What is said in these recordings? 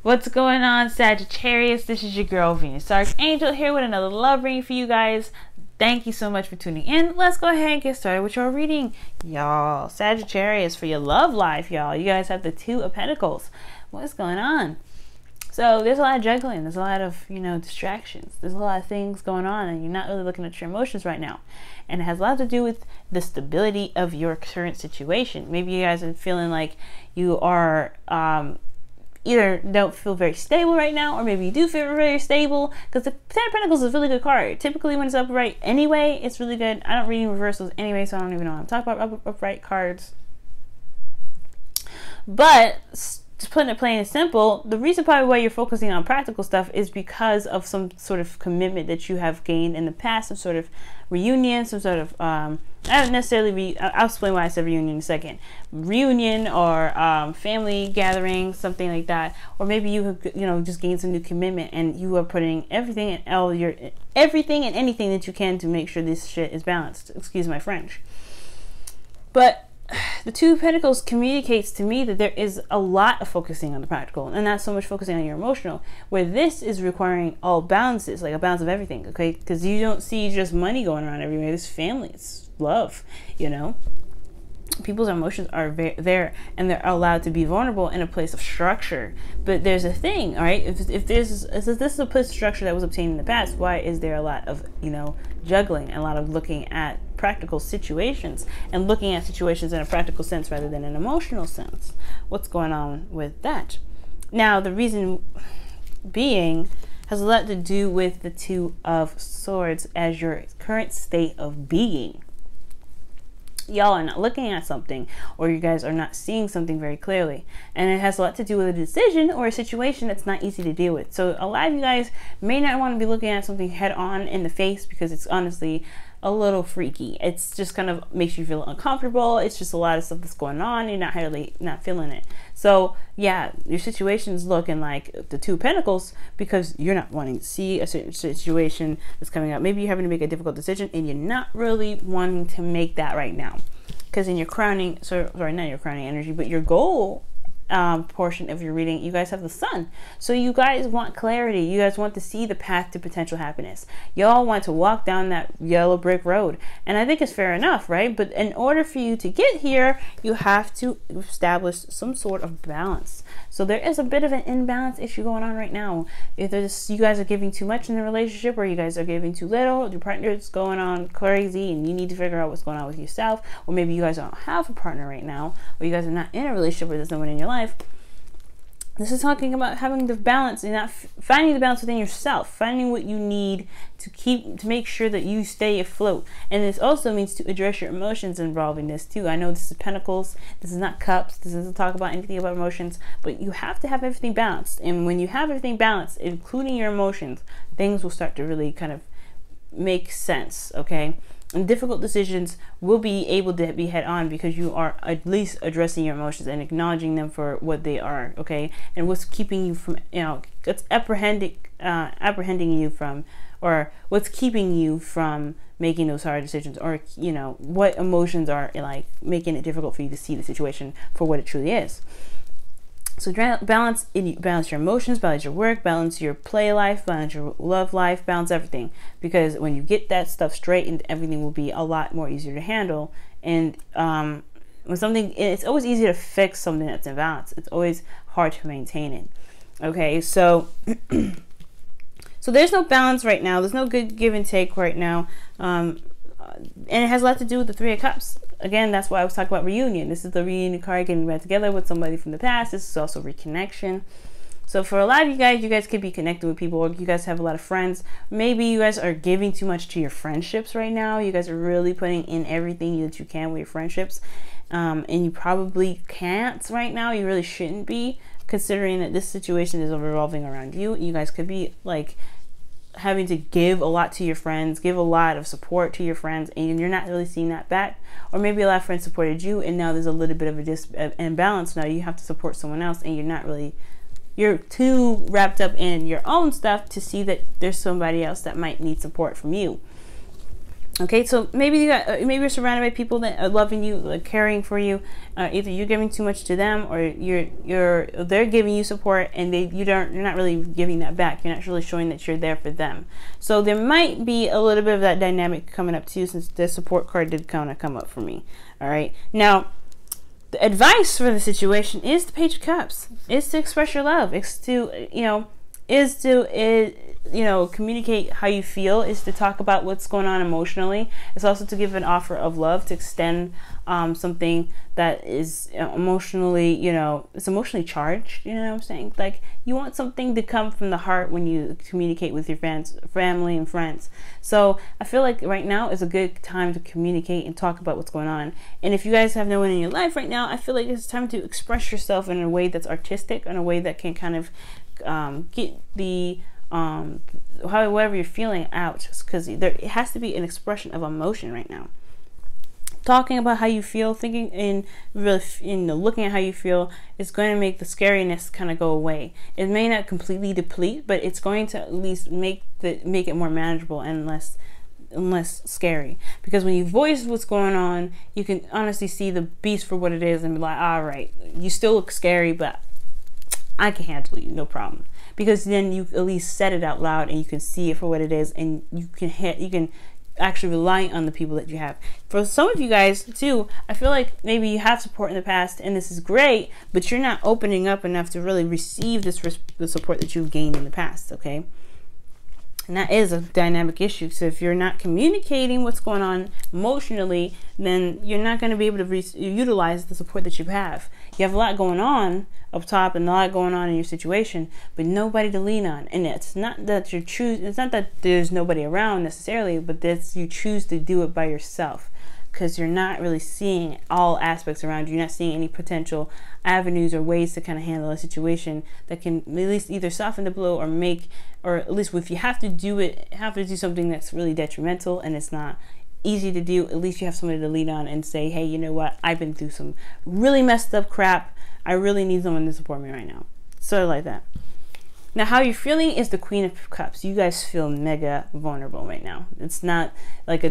What's going on, Sagittarius? This is your girl Venus Archangel here with another love reading for you guys. Thank you so much for tuning in. Let's go ahead and get started with your reading, y'all. Sagittarius, for your love life, y'all. You guys have the Two of Pentacles. What's going on? So there's a lot of juggling. There's a lot of, distractions. There's a lot of things going on, and you're not really looking at your emotions right now. And it has a lot to do with the stability of your current situation. Maybe you guys are feeling like you are either don't feel very stable right now, or maybe you do feel very stable, because the Ten of Pentacles is a really good card. Typically when it's upright anyway, it's really good. I don't read in reversals anyway, so I don't even know what I'm talking about upright cards. But just putting it plain and simple, the reason probably why you're focusing on practical stuff is because of some sort of commitment that you have gained in the past, some sort of reunion, some sort of I don't necessarily I'll explain why I said reunion in a second. Reunion or family gathering, something like that. Or maybe you have just gained some new commitment, and you are putting everything and anything that you can to make sure this shit is balanced. Excuse my French. But the Two of Pentacles communicates to me that there is a lot of focusing on the practical and not so much focusing on your emotional, where this is requiring all balances, like a balance of everything, okay? Because you don't see just money going around everywhere. There's family, it's love, People's emotions are there, and they're allowed to be vulnerable in a place of structure. But there's a thing, all right? If this is a place of structure that was obtained in the past, why is there a lot of, juggling and a lot of looking at practical situations and looking at situations in a practical sense rather than an emotional sense? What's going on with that? Now, the reason being has a lot to do with the Two of Swords as your current state of being. Y'all are not looking at something, or you guys are not seeing something very clearly, and it has a lot to do with a decision or a situation that's not easy to deal with. So a lot of you guys may not want to be looking at something head on in the face, because it's honestly a little freaky. It's just kind of makes you feel uncomfortable. It's just a lot of stuff that's going on. You're not feeling it. So yeah, your situation's looking like the Two of Pentacles because you're not wanting to see a certain situation that's coming up. Maybe you're having to make a difficult decision and you're not really wanting to make that right now, because in your crowning, sorry, not your crowning energy, but your goal portion of your reading, you guys have the Sun. So you guys want clarity. You guys want to see the path to potential happiness. Y'all want to walk down that yellow brick road, and I think it's fair enough, right? But in order for you to get here, you have to establish some sort of balance. So there is a bit of an imbalance issue going on right now. Either you guys are giving too much in the relationship, or you guys are giving too little. Your partner is going on crazy, and you need to figure out what's going on with yourself. Or maybe you guys don't have a partner right now, or you guys are not in a relationship where there's no one in your life. This is talking about having the balance and not finding the balance within yourself, finding what you need to make sure that you stay afloat. And this also means to address your emotions involving this too. I know this is Pentacles, this is not Cups, this doesn't talk about anything about emotions, but you have to have everything balanced. And when you have everything balanced, including your emotions, things will start to really kind of make sense, okay? And difficult decisions will be able to be head on because you are at least addressing your emotions and acknowledging them for what they are, okay? And what's keeping you from, it's apprehending you from, or what's keeping you from making those hard decisions, or what emotions are like making it difficult for you to see the situation for what it truly is. So balance your emotions, balance your work, balance your play life, balance your love life, balance everything. Because when you get that stuff straightened, everything will be a lot more easier to handle. And it's always easy to fix something that's imbalance. It's always hard to maintain it. Okay, so so there's no balance right now. There's no good give and take right now. And it has a lot to do with the Three of Cups. Again, that's why I was talking about reunion. This is the reunion card, getting back together with somebody from the past. This is also reconnection. So for a lot of you guys could be connected with people, or you guys have a lot of friends. Maybe you guys are giving too much to your friendships right now. You guys are really putting in everything that you can with your friendships. And you probably can't right now. You really shouldn't be, considering that this situation is revolving around you. You guys could be like having to give a lot to your friends, give a lot of support to your friends, and you're not really seeing that back. Or maybe a lot of friends supported you, and now there's a little bit of an imbalance. Now you have to support someone else, and you're too wrapped up in your own stuff to see that there's somebody else that might need support from you. Okay, so maybe maybe you're surrounded by people that are loving you, like caring for you. Either you're giving too much to them, or they're giving you support, and you're not really giving that back. You're not really showing that you're there for them. So there might be a little bit of that dynamic coming up too, since the support card did kind of come up for me. All right, now the advice for the situation is the Page of Cups. Is to express your love. It's to communicate how you feel, is to talk about what's going on emotionally. It's also to give an offer of love, to extend something that is emotionally, it's emotionally charged, you know what I'm saying? Like, you want something to come from the heart when you communicate with your fans, family and friends. So I feel like right now is a good time to communicate and talk about what's going on. And if you guys have no one in your life right now, I feel like it's time to express yourself in a way that's artistic, in a way that can kind of get the however you're feeling out, because it has to be an expression of emotion right now. Talking about how you feel, thinking and really looking at how you feel is going to make the scariness kind of go away. It may not completely deplete, but it's going to at least make it more manageable and less scary. Because when you voice what's going on, you can honestly see the beast for what it is and be like, all right, you still look scary, but I can handle you, no problem. Because then you at least said it out loud and you can see it for what it is, and you can actually rely on the people that you have. For some of you guys too, I feel like maybe you have support in the past and this is great, but you're not opening up enough to really receive the support that you've gained in the past, okay? And that is a dynamic issue. So if you're not communicating what's going on emotionally, then you're not going to be able to utilize the support that you have. You have a lot going on up top and a lot going on in your situation, but nobody to lean on. And it's not that it's not that there's nobody around necessarily, but that you choose to do it by yourself, because you're not really seeing all aspects around you. You're not seeing any potential avenues or ways to kind of handle a situation that can at least either soften the blow or at least if you have to do something that's really detrimental and it's not easy to do, at least you have somebody to lean on and say, hey, you know what, I've been through some really messed up crap. I really need someone to support me right now. Sort of like that. Now, how you're feeling is the Queen of Cups. You guys feel mega vulnerable right now. It's not like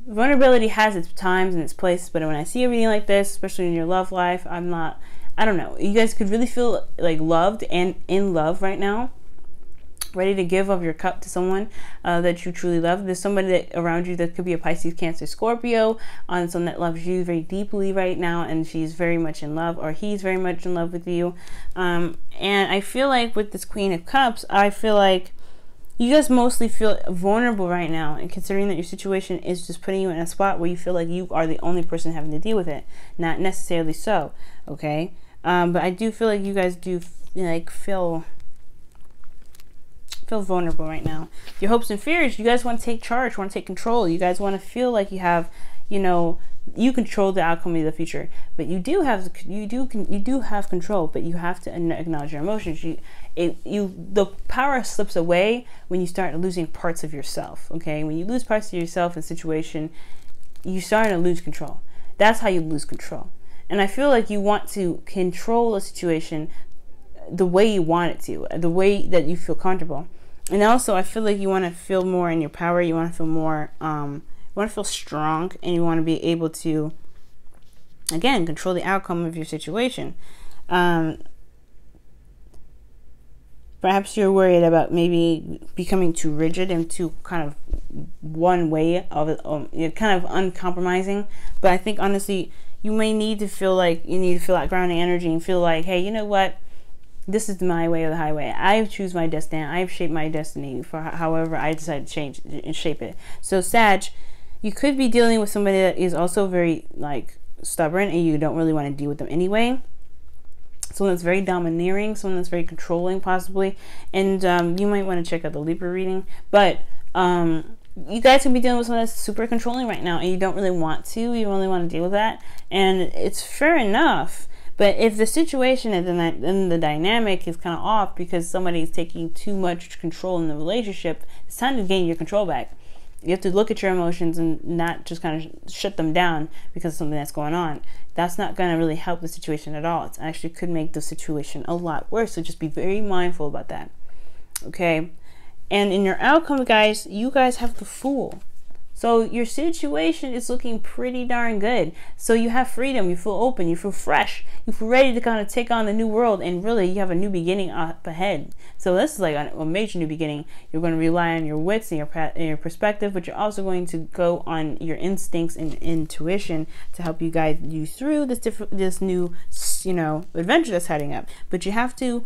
vulnerability has its times and its places, but when I see everything like this, especially in your love life, I don't know. You guys could really feel like loved and in love right now, ready to give of your cup to someone that you truly love. There's somebody that around you that could be a Pisces, Cancer, Scorpio, on someone that loves you very deeply right now, and she's very much in love, or he's very much in love with you. And I feel like with this Queen of Cups, I feel like you guys mostly feel vulnerable right now, and considering that your situation is just putting you in a spot where you feel like you are the only person having to deal with it. Not necessarily so, okay? But I do feel like you guys do feel vulnerable right now. Your hopes and fears, you guys want to take charge, want to take control. You guys want to feel like you have, you control the outcome of the future. But you do have control, but you have to acknowledge your emotions. The power slips away when you start losing parts of yourself, okay? When you lose parts of yourself in a situation, you start to lose control. That's how you lose control. And I feel like you want to control a situation the way you want it to, the way that you feel comfortable. And also, I feel like you want to feel more in your power. You want to feel more, you want to feel strong, and you want to be able to, again, control the outcome of your situation. Perhaps you're worried about maybe becoming too rigid and too kind of one way of it, kind of uncompromising. But I think honestly, you may need to feel like you need to feel that grounding energy and feel like, hey, you know what? This is my way or the highway. I choose my destiny. I've shaped my destiny for however I decide to change and shape it. So Sag, you could be dealing with somebody that is also very stubborn, and you don't really want to deal with them anyway. Someone that's very domineering, someone that's very controlling possibly. And you might want to check out the Libra reading. But you guys could be dealing with someone that's super controlling right now, and you don't really want to. You don't really want to deal with that. And it's fair enough. But if the situation and then the dynamic is kind of off because somebody is taking too much control in the relationship, it's time to gain your control back. You have to look at your emotions and not just kind of shut them down because of something that's going on. That's not going to really help the situation at all. It actually could make the situation a lot worse. So just be very mindful about that. Okay. And in your outcome, guys, you guys have the Fool. So your situation is looking pretty darn good. So you have freedom, you feel open, you feel fresh, you feel ready to kind of take on the new world, and really you have a new beginning up ahead. So this is like a major new beginning. You're going to rely on your wits and your perspective, but you're also going to go on your instincts and intuition to help you guide you through this new, you know, adventure that's heading up. But you have to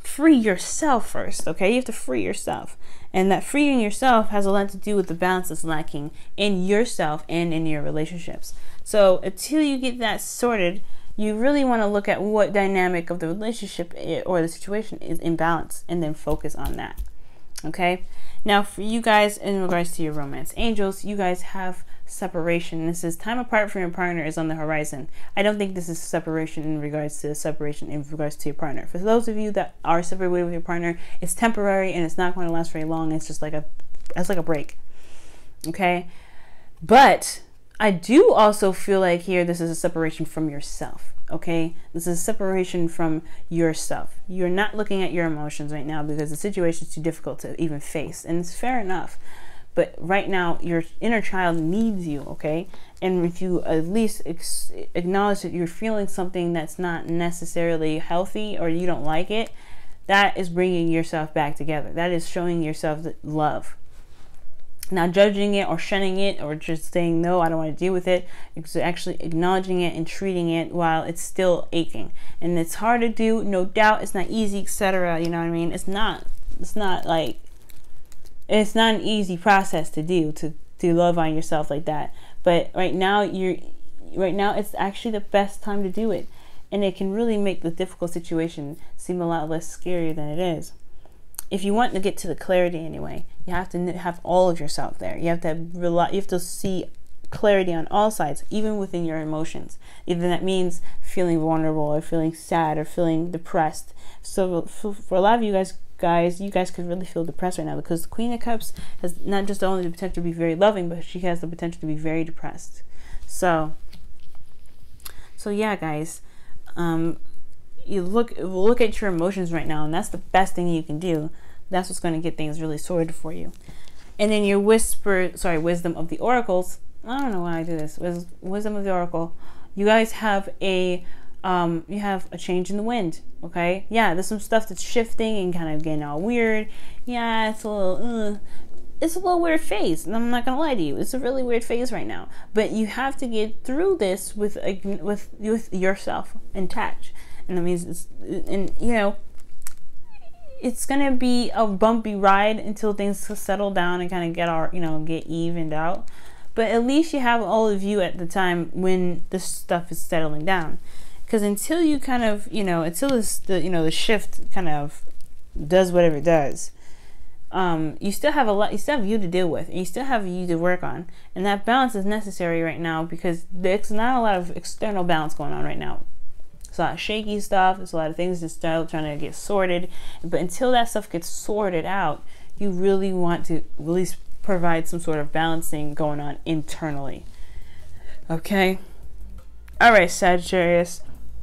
free yourself first, okay? You have to free yourself. And that freeing yourself has a lot to do with the balance that's lacking in yourself and in your relationships. So until you get that sorted, you really want to look at what dynamic of the relationship or the situation is in balance, and then focus on that. Okay? Now for you guys, in regards to your romance angels, you guys have separation. This is time apart from your partner is on the horizon. I don't think this is separation in regards to your partner. For those of you that are separated with your partner, it's temporary and it's not going to last very long. It's just like a break. Okay? But I do also feel like here this is a separation from yourself. Okay? This is a separation from yourself. You're not looking at your emotions right now because the situation is too difficult to even face. And it's fair enough. But right now, your inner child needs you, okay? And if you at least acknowledge that you're feeling something that's not necessarily healthy or you don't like it, that is bringing yourself back together. That is showing yourself love. Now, judging it or shunning it or just saying, no, I don't want to deal with it, it's actually acknowledging it and treating it while it's still aching. And it's hard to do, no doubt. It's not easy, etc. You know what I mean? It's not an easy process to do, to love on yourself like that. But right now it's actually the best time to do it. And it can really make the difficult situation seem a lot less scary than it is. If you want to get to the clarity anyway, you have to have all of yourself there. You have to see clarity on all sides, even within your emotions. Either that means feeling vulnerable or feeling sad or feeling depressed. So for a lot of you guys, you guys could really feel depressed right now because the Queen of Cups has not just only the potential to be very loving, but she has the potential to be very depressed. So yeah, guys, you look at your emotions right now, and that's the best thing you can do. That's what's going to get things really sorted for you. And then your wisdom of the oracles. I don't know why I do this. Wisdom of the oracle. You guys have a change in the wind. Okay, yeah, there's some stuff that's shifting and kind of getting all weird. Yeah, it's a little weird phase, and I'm not gonna lie to you, it's a really weird phase right now. But you have to get through this with yourself intact, and that means it's gonna be a bumpy ride until things settle down and kind of get evened out. But at least you have all of you at the time when this stuff is settling down. Because until you kind of, the shift kind of does whatever it does, you still have you to deal with, and you still have you to work on. And that balance is necessary right now because there's not a lot of external balance going on right now. There's a lot of shaky stuff, there's a lot of things that's still trying to get sorted. But until that stuff gets sorted out, you really want to at least provide some sort of balancing going on internally. Okay? Alright, Sagittarius.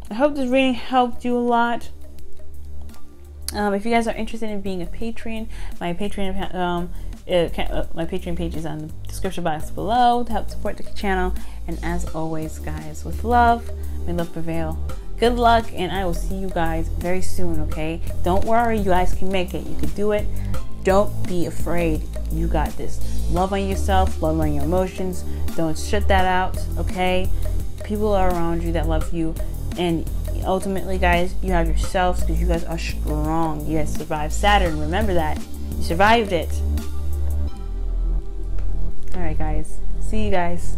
I hope this reading helped you a lot. If you guys are interested in being a patron, my Patreon page is on the description box below to help support the channel. And as always, guys, with love, may love prevail. Good luck, and I will see you guys very soon, okay? Don't worry, you guys can make it. You can do it. Don't be afraid. You got this. Love on yourself, love on your emotions. Don't shut that out, okay? People are around you that love you. And ultimately, guys, you have yourselves because you guys are strong. You guys survived Saturn. Remember that. You survived it. Alright, guys. See you guys.